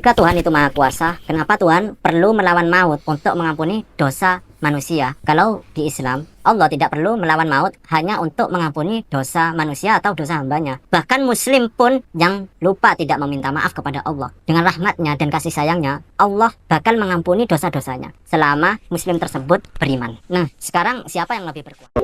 Jika Tuhan itu Maha Kuasa, kenapa Tuhan perlu melawan maut untuk mengampuni dosa manusia? Kalau di Islam, Allah tidak perlu melawan maut hanya untuk mengampuni dosa manusia atau dosa hambanya. Bahkan Muslim pun yang lupa tidak meminta maaf kepada Allah, dengan rahmatnya dan kasih sayangnya, Allah bakal mengampuni dosa-dosanya selama Muslim tersebut beriman. Nah, sekarang siapa yang lebih berkuasa?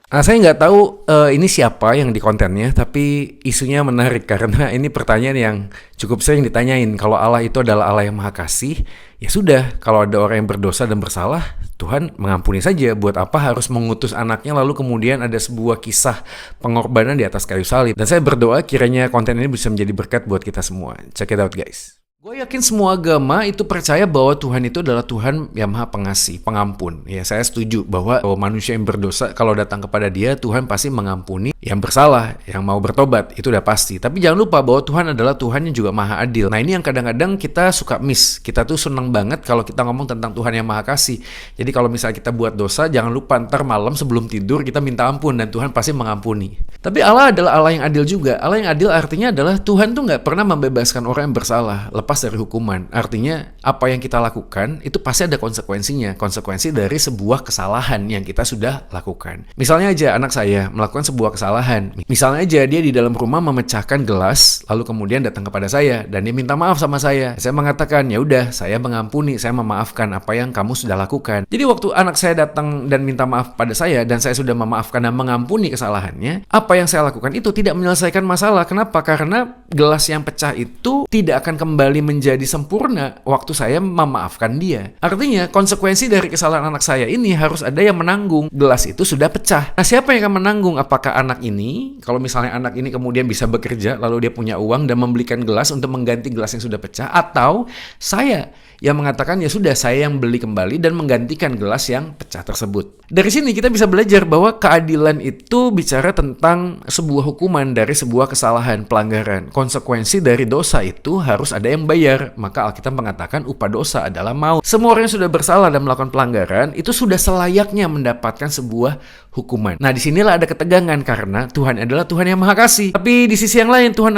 Saya nggak tahu ini siapa yang di kontennya, tapi isunya menarik karena ini pertanyaan yang cukup sering ditanyain. Kalau Allah itu adalah Allah yang Maha Kasih, ya sudah, kalau ada orang yang berdosa dan bersalah, Tuhan mengampuni saja. Buat apa harus mengutus anaknya lalu kemudian ada sebuah kisah pengorbanan di atas kayu salib. Dan saya berdoa kiranya konten ini bisa menjadi berkat buat kita semua. Check it out guys. Gue yakin semua agama itu percaya bahwa Tuhan itu adalah Tuhan yang Maha Pengasih, Pengampun. Ya, saya setuju bahwa manusia yang berdosa kalau datang kepada Dia, Tuhan pasti mengampuni yang bersalah, yang mau bertobat, itu udah pasti. Tapi jangan lupa bahwa Tuhan adalah Tuhan yang juga Maha Adil. Nah, ini yang kadang-kadang kita suka miss. Kita tuh seneng banget kalau kita ngomong tentang Tuhan yang Maha Kasih. Jadi kalau misalnya kita buat dosa, jangan lupa ntar malam sebelum tidur kita minta ampun dan Tuhan pasti mengampuni. Tapi Allah adalah Allah yang adil juga. Allah yang adil artinya adalah Tuhan tuh nggak pernah membebaskan orang yang bersalah lepas dari hukuman. Artinya apa yang kita lakukan itu pasti ada konsekuensinya. Konsekuensi dari sebuah kesalahan yang kita sudah lakukan. Misalnya aja anak saya melakukan sebuah kesalahan. Misalnya aja dia di dalam rumah memecahkan gelas lalu kemudian datang kepada saya dan dia minta maaf sama saya. Saya mengatakan, ya udah, saya mengampuni, saya memaafkan apa yang kamu sudah lakukan. Jadi waktu anak saya datang dan minta maaf pada saya dan saya sudah memaafkan dan mengampuni kesalahannya, apa yang saya lakukan itu tidak menyelesaikan masalah. Kenapa? Karena gelas yang pecah itu tidak akan kembali menjadi sempurna waktu saya memaafkan dia. Artinya konsekuensi dari kesalahan anak saya ini harus ada yang menanggung. Gelas itu sudah pecah. Nah, siapa yang akan menanggung? Apakah anak ini? Kalau misalnya anak ini kemudian bisa bekerja lalu dia punya uang dan membelikan gelas untuk mengganti gelas yang sudah pecah, atau saya yang mengatakan ya sudah, saya yang beli kembali dan menggantikan gelas yang pecah tersebut. Dari sini kita bisa belajar bahwa keadilan itu bicara tentang sebuah hukuman dari sebuah kesalahan, pelanggaran. Konsekuensi dari dosa itu harus ada yang bayar. Maka Alkitab mengatakan upah dosa adalah maut. Semua orang yang sudah bersalah dan melakukan pelanggaran itu sudah selayaknya mendapatkan sebuah hukuman. Nah, disinilah ada ketegangan karena Tuhan adalah Tuhan yang Maha Kasih. Tapi di sisi yang lain Tuhan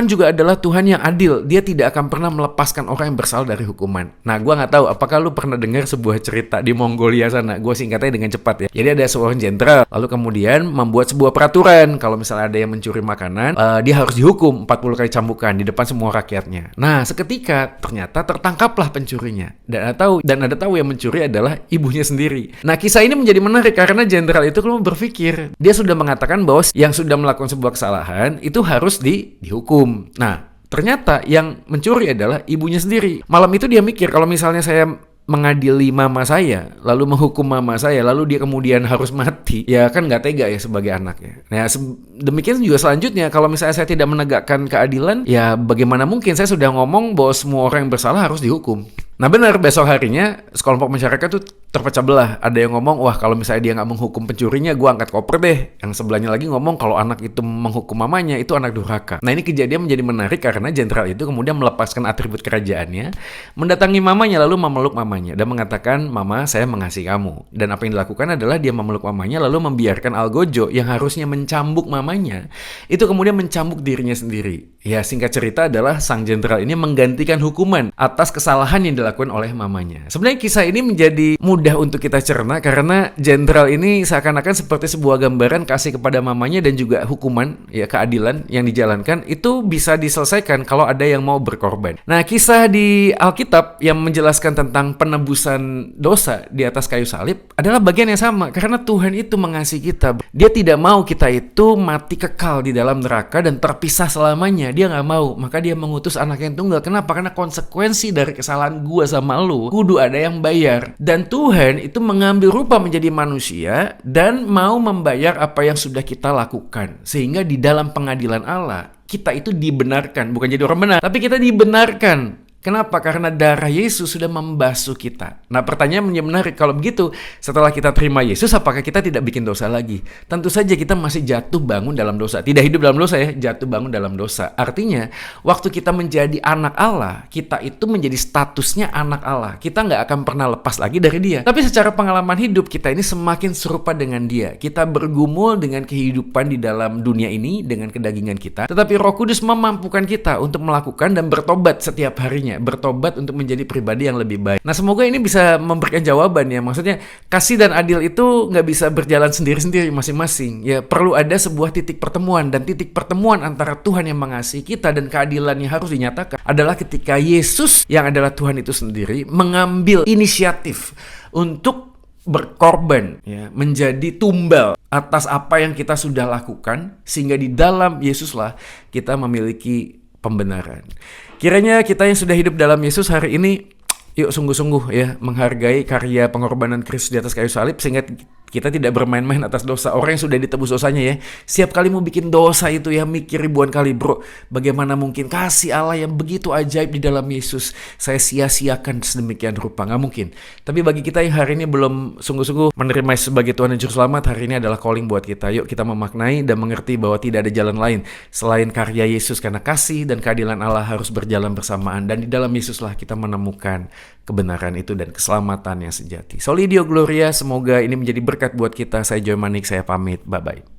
juga adalah Tuhan yang adil. Dia tidak akan pernah melepaskan orang yang bersalah dari hukuman. Nah, gue nggak tahu apakah lu pernah dengar sebuah cerita di Mongolia sana. Gue singkatnya dengan cepat ya. Jadi ada seorang jenderal lalu kemudian membuat sebuah peraturan kalau misalnya ada yang mencuri makanan, dia harus dihukum 40 kali cambukan di depan semua rakyatnya. Nah, seketika ternyata tertangkaplah pencurinya dan ada tahu yang mencuri adalah ibunya sendiri. Nah, kisah ini menjadi menarik karena jenderal itu kalau berpikir, dia sudah mengatakan bahwa yang sudah melakukan sebuah kesalahan itu harus dihukum. Nah, ternyata yang mencuri adalah ibunya sendiri. Malam itu dia mikir, kalau misalnya saya mengadili mama saya, lalu menghukum mama saya, lalu dia kemudian harus mati, ya kan nggak tega ya sebagai anaknya. Nah, demikian juga selanjutnya, kalau misalnya saya tidak menegakkan keadilan, ya bagaimana mungkin saya sudah ngomong bahwa semua orang yang bersalah harus dihukum. Nah benar, besok harinya sekelompok masyarakat tuh terpecah belah. Ada yang ngomong, wah kalau misalnya dia nggak menghukum pencurinya, gue angkat koper deh. Yang sebelahnya lagi ngomong kalau anak itu menghukum mamanya, itu anak durhaka. Nah, ini kejadian menjadi menarik karena jenderal itu kemudian melepaskan atribut kerajaannya, mendatangi mamanya lalu memeluk mamanya dan mengatakan, mama, saya mengasihi kamu. Dan apa yang dilakukan adalah dia memeluk mamanya lalu membiarkan algojo yang harusnya mencambuk mamanya, itu kemudian mencambuk dirinya sendiri. Ya, singkat cerita adalah sang jenderal ini menggantikan hukuman atas kesalahan yang dilakukan oleh mamanya. Sebenarnya kisah ini menjadi mudah untuk kita cerna karena jenderal ini seakan-akan seperti sebuah gambaran kasih kepada mamanya dan juga hukuman, ya keadilan yang dijalankan itu bisa diselesaikan kalau ada yang mau berkorban. Nah, kisah di Alkitab yang menjelaskan tentang penebusan dosa di atas kayu salib adalah bagian yang sama karena Tuhan itu mengasihi kita. Dia tidak mau kita itu mati kekal di dalam neraka dan terpisah selamanya. Dia nggak mau, maka dia mengutus anak yang tunggal. Kenapa? Karena konsekuensi dari kesalahan gua sama lu kudu ada yang bayar. Dan Tuhan itu mengambil rupa menjadi manusia dan mau membayar apa yang sudah kita lakukan. Sehingga di dalam pengadilan Allah kita itu dibenarkan, bukan jadi orang benar, tapi kita dibenarkan. Kenapa? Karena darah Yesus sudah membasuh kita. Nah, pertanyaan menjadi menarik. Kalau begitu, setelah kita terima Yesus, apakah kita tidak bikin dosa lagi? Tentu saja kita masih jatuh bangun dalam dosa. Tidak hidup dalam dosa ya, jatuh bangun dalam dosa. Artinya, waktu kita menjadi anak Allah, kita itu menjadi statusnya anak Allah. Kita nggak akan pernah lepas lagi dari Dia. Tapi secara pengalaman hidup, kita ini semakin serupa dengan Dia. Kita bergumul dengan kehidupan di dalam dunia ini, dengan kedagingan kita. Tetapi Roh Kudus memampukan kita untuk melakukan dan bertobat setiap harinya. Bertobat untuk menjadi pribadi yang lebih baik. Nah, semoga ini bisa memberikan jawaban ya. Maksudnya, kasih dan adil itu nggak bisa berjalan sendiri-sendiri masing-masing. Ya, perlu ada sebuah titik pertemuan. Dan titik pertemuan antara Tuhan yang mengasihi kita dan keadilan yang harus dinyatakan adalah ketika Yesus yang adalah Tuhan itu sendiri mengambil inisiatif untuk berkorban, ya, menjadi tumbal atas apa yang kita sudah lakukan, sehingga di dalam Yesuslah kita memiliki pembenaran. Kiranya kita yang sudah hidup dalam Yesus hari ini, yuk sungguh-sungguh ya menghargai karya pengorbanan Kristus di atas kayu salib, sehingga kita tidak bermain-main atas dosa. Orang yang sudah ditebus dosanya ya, setiap kali mau bikin dosa itu ya mikir ribuan kali, bro, bagaimana mungkin kasih Allah yang begitu ajaib di dalam Yesus saya sia-siakan sedemikian rupa. Nggak mungkin. Tapi bagi kita yang hari ini belum sungguh-sungguh menerima Yesus sebagai Tuhan dan Juru Selamat, hari ini adalah calling buat kita. Yuk kita memaknai dan mengerti bahwa tidak ada jalan lain selain karya Yesus, karena kasih dan keadilan Allah harus berjalan bersamaan, dan di dalam Yesuslah kita menemukan kebenaran itu dan keselamatan yang sejati. Soli Deo Gloria, semoga ini menjadi berkat buat kita. Saya Joy Manik, saya pamit. Bye-bye.